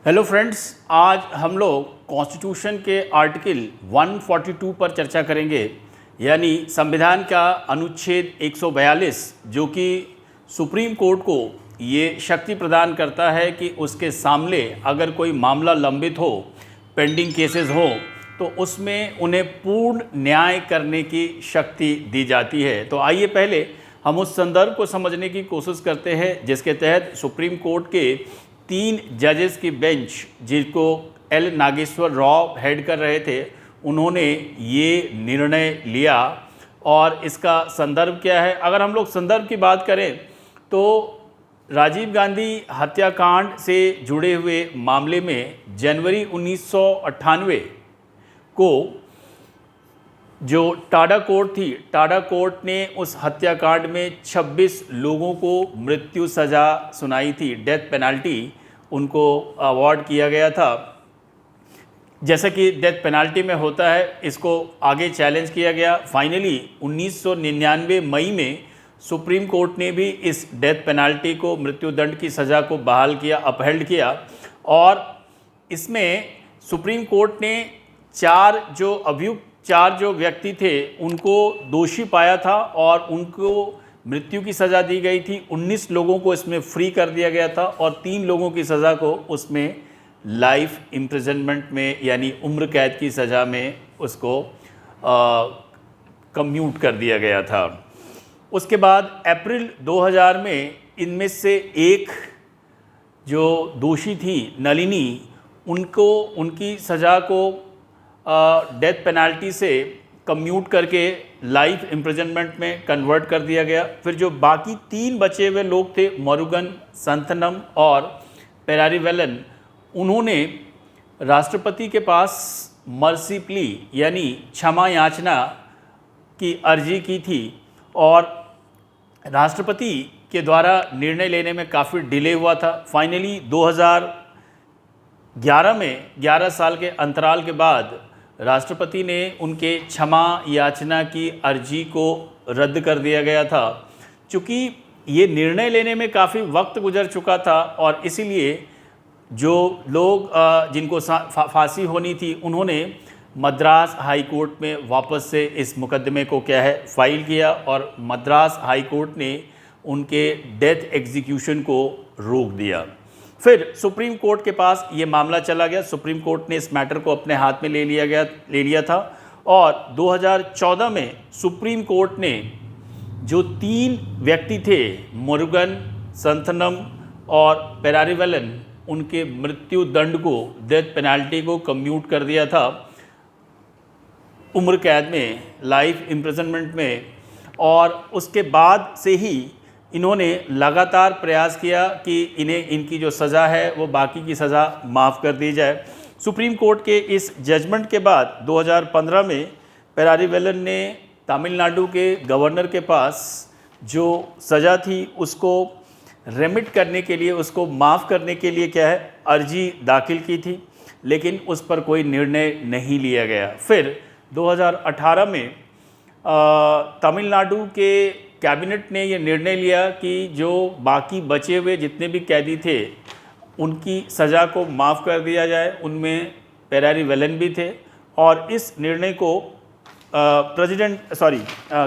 Hello friends, आज हम लोग कॉन्स्टिट्यूशन के आर्टिकल 142 पर चर्चा करेंगे, यानी संविधान का अनुच्छेद 142 जो कि सुप्रीम कोर्ट को ये शक्ति प्रदान करता है कि उसके सामने अगर कोई मामला लंबित हो, पेंडिंग केसेस हो, तो उसमें उन्हें पूर्ण न्याय करने की शक्ति दी जाती है। तो आइए पहले हम उस संदर्भ को समझने की कोशिश करते हैं जिसके तहत सुप्रीम कोर्ट के 3 जजेस की बेंच, जिनको एल नागेश्वर राव हेड कर रहे थे, उन्होंने ये निर्णय लिया। और इसका संदर्भ क्या है? अगर हम लोग संदर्भ की बात करें तो राजीव गांधी हत्याकांड से जुड़े हुए मामले में जनवरी 1998 को जो टाडा कोर्ट थी, टाडा कोर्ट ने उस हत्याकांड में 26 लोगों को मृत्यु सज़ा सुनाई थी, डेथ पेनल्टी उनको अवार्ड किया गया था। जैसा कि डेथ पेनल्टी में होता है, इसको आगे चैलेंज किया गया। फाइनली 1999 मई में सुप्रीम कोर्ट ने भी इस डेथ पेनल्टी को, मृत्युदंड की सज़ा को बहाल किया, अपहेल्ड किया। और इसमें सुप्रीम कोर्ट ने चार जो व्यक्ति थे उनको दोषी पाया था और उनको मृत्यु की सज़ा दी गई थी। 19 लोगों को इसमें फ्री कर दिया गया था और 3 लोगों की सज़ा को उसमें लाइफ इम्प्रिजनमेंट में, यानी उम्र कैद की सज़ा में उसको कम्यूट कर दिया गया था। उसके बाद अप्रैल 2000 में इनमें से एक जो दोषी थी, नलिनी, उनको उनकी सज़ा को डेथ पेनल्टी से कम्यूट करके लाइफ इम्प्रिजनमेंट में कन्वर्ट कर दिया गया। फिर जो बाकी 3 बचे हुए लोग थे, मुरुगन, संथनम और पेरारीवेलन, उन्होंने राष्ट्रपति के पास मर्सी प्ली यानी क्षमा याचना की अर्जी की थी और राष्ट्रपति के द्वारा निर्णय लेने में काफ़ी डिले हुआ था। फाइनली 2011 में 11 साल के अंतराल के बाद राष्ट्रपति ने उनके क्षमा याचना की अर्जी को रद्द कर दिया गया था। चूँकि ये निर्णय लेने में काफ़ी वक्त गुजर चुका था और इसीलिए जो लोग जिनको फांसी होनी थी, उन्होंने मद्रास हाई कोर्ट में वापस से इस मुकदमे को फाइल किया और मद्रास हाई कोर्ट ने उनके डेथ एग्जीक्यूशन को रोक दिया। फिर सुप्रीम कोर्ट के पास ये मामला चला गया। सुप्रीम कोर्ट ने इस मैटर को अपने हाथ में ले लिया था और 2014 में सुप्रीम कोर्ट ने जो 3 व्यक्ति थे, मुरुगन, संथनम और पेरारीवेलन, उनके मृत्यु दंड को, डेथ पेनल्टी को कम्यूट कर दिया था उम्र कैद में, लाइफ इम्प्रिजनमेंट में। और उसके बाद से ही इन्होंने लगातार प्रयास किया कि इन्हें इनकी जो सज़ा है वो बाकी की सज़ा माफ़ कर दी जाए। सुप्रीम कोर्ट के इस जजमेंट के बाद 2015 में पेरारीवेलन ने तमिलनाडु के गवर्नर के पास जो सज़ा थी उसको रेमिट करने के लिए, उसको माफ़ करने के लिए अर्जी दाखिल की थी, लेकिन उस पर कोई निर्णय नहीं लिया गया। फिर 2018 में तमिलनाडु के कैबिनेट ने ये निर्णय लिया कि जो बाकी बचे हुए जितने भी कैदी थे उनकी सज़ा को माफ़ कर दिया जाए। उनमें पेरारीवेलन भी थे और इस निर्णय को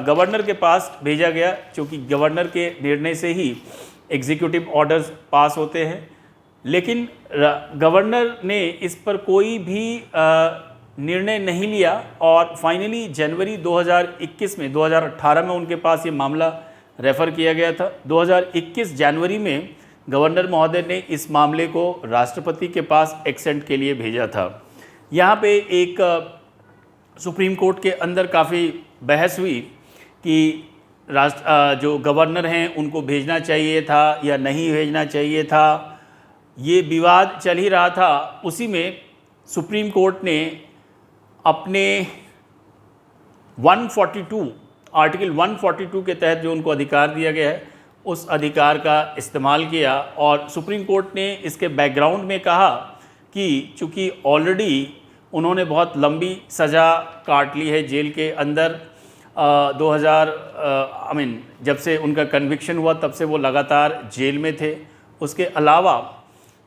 गवर्नर के पास भेजा गया, क्योंकि गवर्नर के निर्णय से ही एग्जीक्यूटिव ऑर्डर्स पास होते हैं। लेकिन गवर्नर ने इस पर कोई भी निर्णय नहीं लिया और फाइनली जनवरी 2018 में उनके पास ये मामला रेफ़र किया गया था। 2021 जनवरी में गवर्नर महोदय ने इस मामले को राष्ट्रपति के पास एक्सेंट के लिए भेजा था। यहाँ पे एक सुप्रीम कोर्ट के अंदर काफ़ी बहस हुई कि जो गवर्नर हैं उनको भेजना चाहिए था या नहीं भेजना चाहिए था, ये विवाद चल ही रहा था। उसी में सुप्रीम कोर्ट ने अपने आर्टिकल 142 के तहत जो उनको अधिकार दिया गया है, उस अधिकार का इस्तेमाल किया और सुप्रीम कोर्ट ने इसके बैकग्राउंड में कहा कि चूँकि ऑलरेडी उन्होंने बहुत लंबी सज़ा काट ली है जेल के अंदर, जब से उनका कन्विक्शन हुआ तब से वो लगातार जेल में थे। उसके अलावा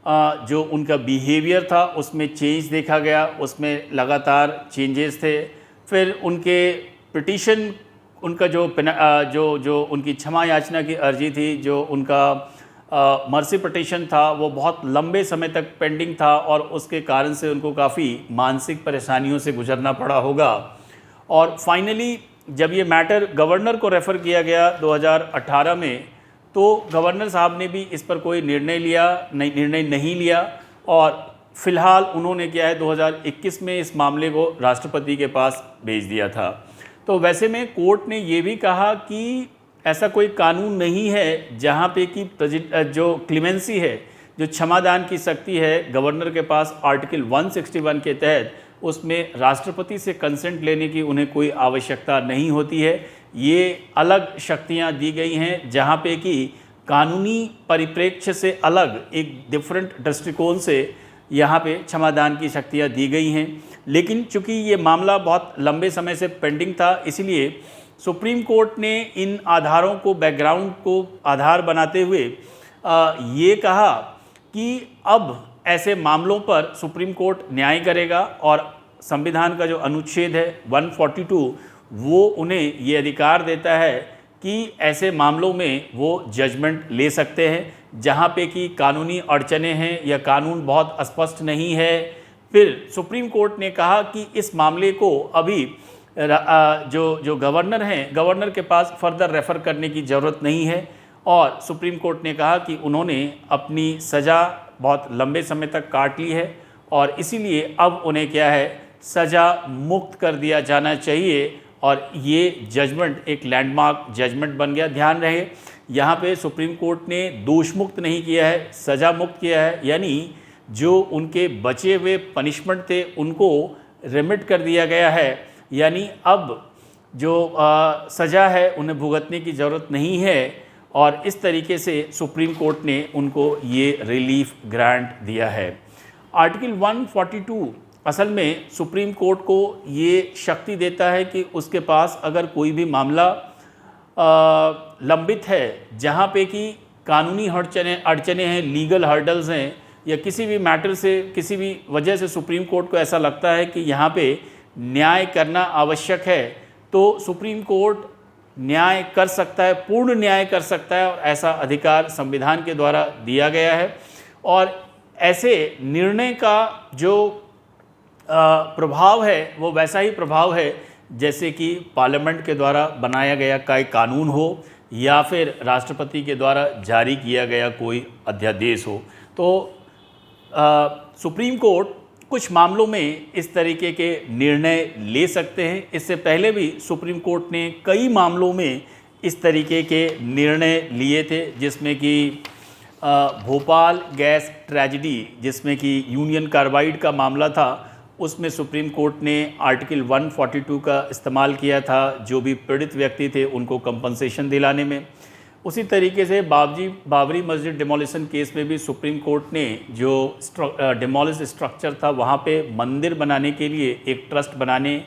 जो उनका बिहेवियर था उसमें चेंज देखा गया, उसमें लगातार चेंजेस थे। फिर उनके पिटीशन, उनका जो उनकी क्षमा याचना की अर्जी थी, जो उनका मर्सी पिटीशन था, वो बहुत लंबे समय तक पेंडिंग था और उसके कारण से उनको काफ़ी मानसिक परेशानियों से गुजरना पड़ा होगा। और फाइनली जब ये मैटर गवर्नर को रेफ़र किया गया 2018 में, तो गवर्नर साहब ने भी इस पर कोई निर्णय नहीं लिया और फ़िलहाल उन्होंने क्या है 2021 में इस मामले को राष्ट्रपति के पास भेज दिया था। तो वैसे में कोर्ट ने ये भी कहा कि ऐसा कोई कानून नहीं है जहाँ पे कि जो क्लीमेंसी है, जो क्षमादान की शक्ति है गवर्नर के पास आर्टिकल 161 के तहत, उसमें राष्ट्रपति से कंसेंट लेने की उन्हें कोई आवश्यकता नहीं होती है। ये अलग शक्तियाँ दी गई हैं जहाँ पे कि कानूनी परिप्रेक्ष्य से अलग एक डिफरेंट दृष्टिकोण से यहाँ पे क्षमादान की शक्तियाँ दी गई हैं। लेकिन चूँकि ये मामला बहुत लंबे समय से पेंडिंग था, इसलिए सुप्रीम कोर्ट ने इन आधारों को, बैकग्राउंड को आधार बनाते हुए ये कहा कि अब ऐसे मामलों पर सुप्रीम कोर्ट न्याय करेगा और संविधान का जो अनुच्छेद है 142 वो उन्हें ये अधिकार देता है कि ऐसे मामलों में वो जजमेंट ले सकते हैं जहाँ पे कि कानूनी अड़चनें हैं या कानून बहुत स्पष्ट नहीं है। फिर सुप्रीम कोर्ट ने कहा कि इस मामले को अभी जो गवर्नर हैं, गवर्नर के पास फर्दर रेफ़र करने की ज़रूरत नहीं है और सुप्रीम कोर्ट ने कहा कि उन्होंने अपनी सज़ा बहुत लंबे समय तक काट ली है और इसीलिए अब उन्हें क्या है, सज़ा मुक्त कर दिया जाना चाहिए और ये जजमेंट एक लैंडमार्क जजमेंट बन गया। ध्यान रहे, यहाँ पे सुप्रीम कोर्ट ने दोष मुक्त नहीं किया है, सज़ा मुक्त किया है, यानी जो उनके बचे हुए पनिशमेंट थे उनको रिमिट कर दिया गया है, यानी अब जो सज़ा है उन्हें भुगतने की ज़रूरत नहीं है और इस तरीके से सुप्रीम कोर्ट ने उनको ये रिलीफ ग्रांट दिया है। आर्टिकल 142 असल में सुप्रीम कोर्ट को ये शक्ति देता है कि उसके पास अगर कोई भी मामला लंबित है जहाँ पे कि कानूनी अड़चनें हैं, लीगल हर्डल्स हैं या किसी भी मैटर से, किसी भी वजह से सुप्रीम कोर्ट को ऐसा लगता है कि यहाँ पे न्याय करना आवश्यक है, तो सुप्रीम कोर्ट न्याय कर सकता है, पूर्ण न्याय कर सकता है और ऐसा अधिकार संविधान के द्वारा दिया गया है। और ऐसे निर्णय का जो प्रभाव है वो वैसा ही प्रभाव है जैसे कि पार्लियामेंट के द्वारा बनाया गया कोई कानून हो या फिर राष्ट्रपति के द्वारा जारी किया गया कोई अध्यादेश हो। तो सुप्रीम कोर्ट कुछ मामलों में इस तरीके के निर्णय ले सकते हैं। इससे पहले भी सुप्रीम कोर्ट ने कई मामलों में इस तरीके के निर्णय लिए थे, जिसमें कि भोपाल गैस ट्रेजेडी, जिसमें कि यूनियन कार्बाइड का मामला था, उसमें सुप्रीम कोर्ट ने आर्टिकल 142 का इस्तेमाल किया था जो भी पीड़ित व्यक्ति थे उनको कंपनसेशन दिलाने में। उसी तरीके से बाबरी मस्जिद डिमोलिशन केस में भी सुप्रीम कोर्ट ने जो डिमोलिश स्ट्रक्चर था वहाँ पे मंदिर बनाने के लिए एक ट्रस्ट बनाने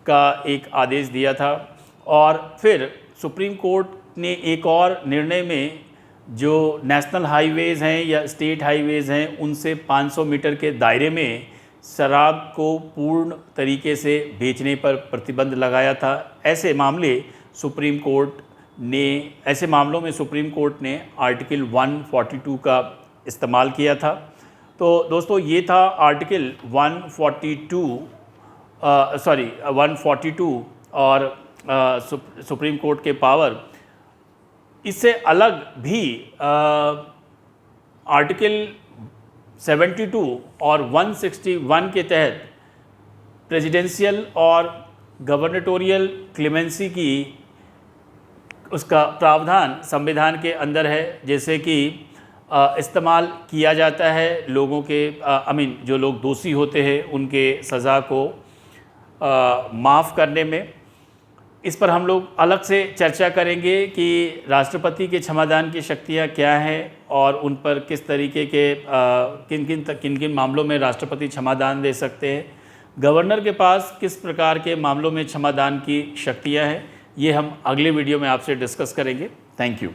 का एक आदेश दिया था। और फिर सुप्रीम कोर्ट ने एक और निर्णय में जो नेशनल हाईवेज़ हैं या स्टेट हाईवेज़ हैं उनसे 500 मीटर के दायरे में शराब को पूर्ण तरीके से बेचने पर प्रतिबंध लगाया था। ऐसे मामलों में सुप्रीम कोर्ट ने आर्टिकल 142 का इस्तेमाल किया था। तो दोस्तों ये था आर्टिकल 142 और सुप्रीम कोर्ट के पावर। इससे अलग भी आर्टिकल 72 और 161 के तहत प्रेसिडेंशियल और गवर्नेटोरियल क्लेमेंसी की उसका प्रावधान संविधान के अंदर है, जैसे कि इस्तेमाल किया जाता है लोगों के जो लोग दोषी होते हैं उनके सज़ा को माफ़ करने में। इस पर हम लोग अलग से चर्चा करेंगे कि राष्ट्रपति के क्षमादान की शक्तियाँ क्या हैं और उन पर किस तरीके के किन किन मामलों में राष्ट्रपति क्षमादान दे सकते हैं, गवर्नर के पास किस प्रकार के मामलों में क्षमादान की शक्तियाँ हैं, ये हम अगले वीडियो में आपसे डिस्कस करेंगे। Thank you.